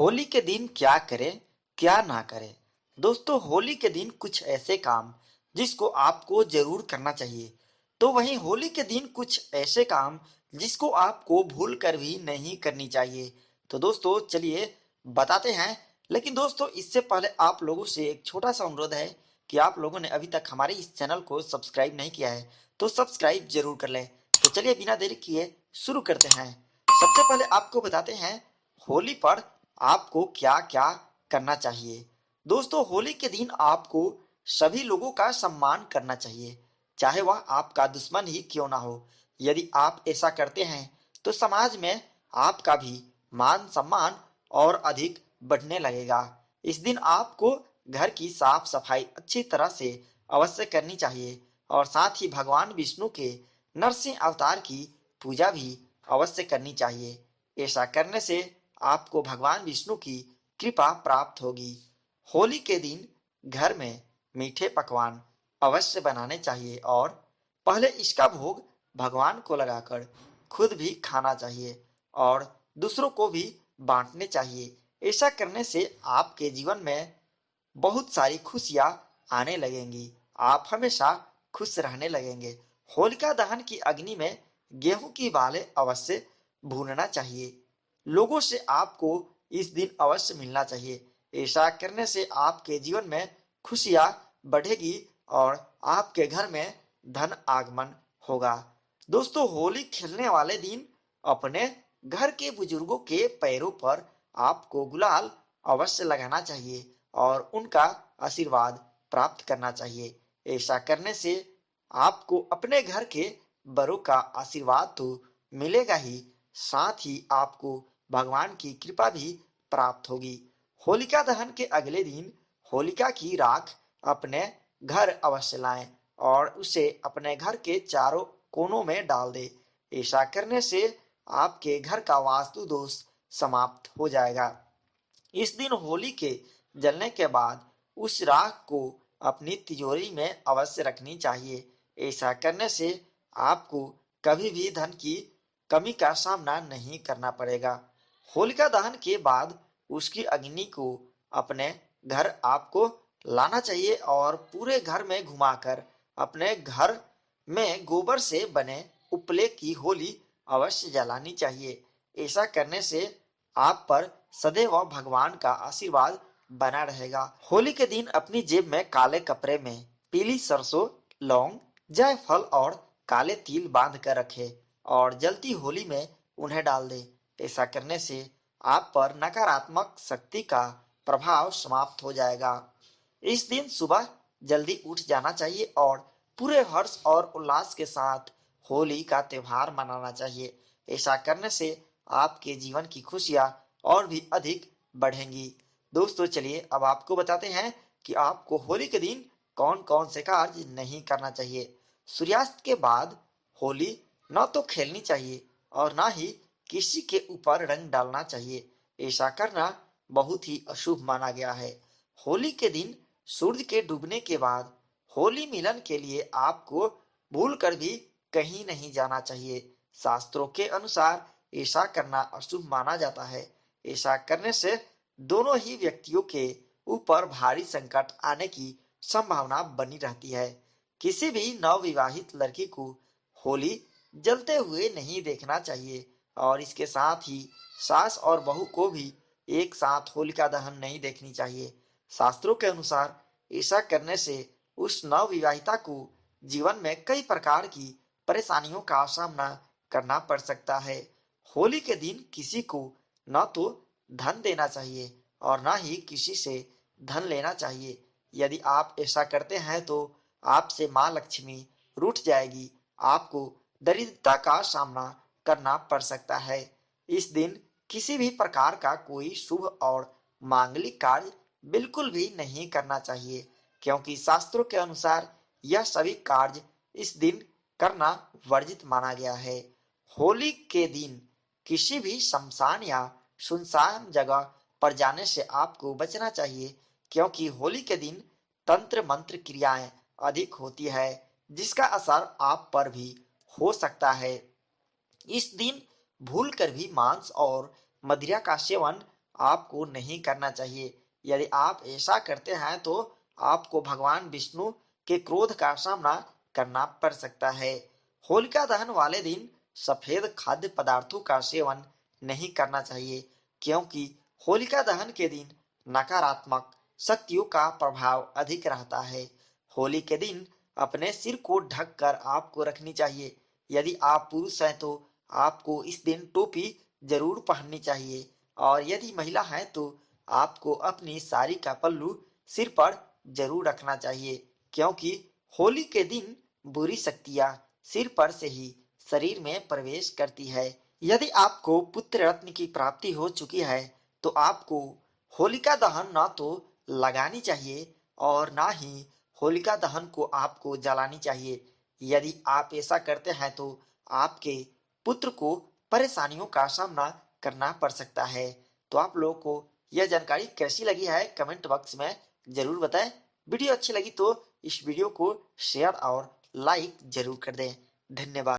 होली के दिन क्या करें, क्या ना करें? दोस्तों, होली के दिन कुछ ऐसे काम जिसको आपको जरूर करना चाहिए, तो वहीं होली के दिन कुछ ऐसे काम जिसको आपको भूल कर भी नहीं करनी चाहिए। तो दोस्तों चलिए बताते हैं। लेकिन दोस्तों, इससे पहले आप लोगों से एक छोटा सा अनुरोध है कि आप लोगों ने अभी तक हमारे इस चैनल को सब्सक्राइब नहीं किया है तो सब्सक्राइब जरूर कर लें। तो चलिए बिना देरी किए शुरू करते हैं। सबसे पहले आपको बताते हैं होली पर आपको क्या क्या करना चाहिए। दोस्तों, होली के दिन आपको सभी लोगों का सम्मान करना चाहिए, चाहे वह आपका दुश्मन ही क्यों ना हो। यदि आप ऐसा करते हैं तो समाज में आपका भी मान सम्मान और अधिक बढ़ने लगेगा। इस दिन आपको घर की साफ सफाई अच्छी तरह से अवश्य करनी चाहिए और साथ ही भगवान विष्णु के नरसिंह अवतार की पूजा भी अवश्य करनी चाहिए। ऐसा करने से आपको भगवान विष्णु की कृपा प्राप्त होगी। होली के दिन घर में मीठे पकवान अवश्य बनाने चाहिए और पहले इसका भोग भगवान को लगाकर खुद भी खाना चाहिए और दूसरों को भी बांटने चाहिए। ऐसा करने से आपके जीवन में बहुत सारी खुशियां आने लगेंगी। आप हमेशा खुश रहने लगेंगे। होलिका दहन की अग्नि में गेहूं की बालें अवश्य भूनना चाहिए। लोगों से आपको इस दिन अवश्य मिलना चाहिए। ऐसा करने से आपके जीवन में खुशियां बढ़ेगी और आपके घर में धन आगमन होगा। दोस्तों, होली खेलने वाले दिन अपने घर के बुजुर्गों के पैरों पर आपको गुलाल अवश्य लगाना चाहिए और उनका आशीर्वाद प्राप्त करना चाहिए। ऐसा करने से आपको अपने घर के बड़ों का आशीर्वाद तो मिलेगा ही, साथ ही आपको भगवान की कृपा भी प्राप्त होगी। होलिका दहन के अगले दिन होलिका की राख अपने घर अवश्य लाएं और उसे अपने घर के चारों कोनों में डाल दे। ऐसा करने से आपके घर का वास्तु दोष समाप्त हो जाएगा। इस दिन होली के जलने के बाद उस राख को अपनी तिजोरी में अवश्य रखनी चाहिए। ऐसा करने से आपको कभी भी धन की कमी का सामना नहीं करना पड़ेगा। होलिका दहन के बाद उसकी अग्नि को अपने घर आपको लाना चाहिए और पूरे घर में घुमाकर अपने घर में गोबर से बने उपले की होली अवश्य जलानी चाहिए। ऐसा करने से आप पर सदैव भगवान का आशीर्वाद बना रहेगा। होली के दिन अपनी जेब में काले कपड़े में पीली सरसों, लौंग, जायफल और काले तिल बांध कर रखे और जलती होली में उन्हें डाल दे। ऐसा करने से आप पर नकारात्मक शक्ति का प्रभाव समाप्त हो जाएगा। इस दिन सुबह जल्दी उठ जाना चाहिए और पूरे हर्ष और उल्लास के साथ होली का त्योहार मनाना चाहिए। ऐसा करने से आपके जीवन की खुशियां और भी अधिक बढ़ेंगी। दोस्तों चलिए अब आपको बताते हैं कि आपको होली के दिन कौन कौन से कार्य नहीं करना चाहिए। सूर्यास्त के बाद होली न तो खेलनी चाहिए और ना ही किसी के ऊपर रंग डालना चाहिए। ऐसा करना बहुत ही अशुभ माना गया है। होली के दिन सूर्य के डूबने के बाद होली मिलन के लिए आपको भूल कर भी कहीं नहीं जाना चाहिए। शास्त्रों के अनुसार ऐसा करना अशुभ माना जाता है। ऐसा करने से दोनों ही व्यक्तियों के ऊपर भारी संकट आने की संभावना बनी रहती है। किसी भी नवविवाहित लड़की को होली जलते हुए नहीं देखना चाहिए और इसके साथ ही सास और बहू को भी एक साथ होलिका दहन नहीं देखनी चाहिए। शास्त्रों के अनुसार ऐसा करने से उस नवविवाहिता को जीवन में कई प्रकार की परेशानियों का सामना करना पड़ सकता है। होली के दिन किसी को न तो धन देना चाहिए और न ही किसी से धन लेना चाहिए। यदि आप ऐसा करते हैं तो आपसे माँ लक्ष्मी रूठ जाएगी। आपको दरिद्रता का सामना करना पड़ सकता है। इस दिन किसी भी प्रकार का कोई शुभ और मांगलिक कार्य बिल्कुल भी नहीं करना चाहिए, क्योंकि शास्त्रों के अनुसार यह सभी कार्य इस दिन करना वर्जित माना गया है। होली के दिन किसी भी शमशान या सुनसान जगह पर जाने से आपको बचना चाहिए, क्योंकि होली के दिन तंत्र मंत्र क्रियाएं अधिक होती है जिसका असर आप पर भी हो सकता है। इस दिन भूल कर भी मांस और मदिरा का सेवन आपको नहीं करना चाहिए। यदि आप ऐसा करते हैं तो आपको भगवान विष्णु के क्रोध का सामना करना पड़ सकता है। होलिका दहन वाले दिन सफेद खाद्य पदार्थों का सेवन नहीं करना चाहिए, क्योंकि होलिका दहन के दिन नकारात्मक शक्तियों का प्रभाव अधिक रहता है। होली के दिन अपने सिर को ढककर आपको रखनी चाहिए। यदि आप पुरुष हैं तो आपको इस दिन टोपी जरूर पहननी चाहिए, और यदि महिला हैं तो आपको अपनी साड़ी का पल्लू सिर पर जरूर रखना चाहिए, क्योंकि होली के दिन बुरी शक्तियां सिर पर से ही शरीर में प्रवेश करती है। यदि आपको पुत्र रत्न की प्राप्ति हो चुकी है तो आपको होलिका दहन ना तो लगानी चाहिए और ना ही होलिका दहन को आपको जलानी चाहिए। यदि आप ऐसा करते हैं तो आपके पुत्र को परेशानियों का सामना करना पड़ सकता है। तो आप लोगों को यह जानकारी कैसी लगी है कमेंट बॉक्स में जरूर बताएं। वीडियो अच्छी लगी तो इस वीडियो को शेयर और लाइक जरूर कर दें। धन्यवाद।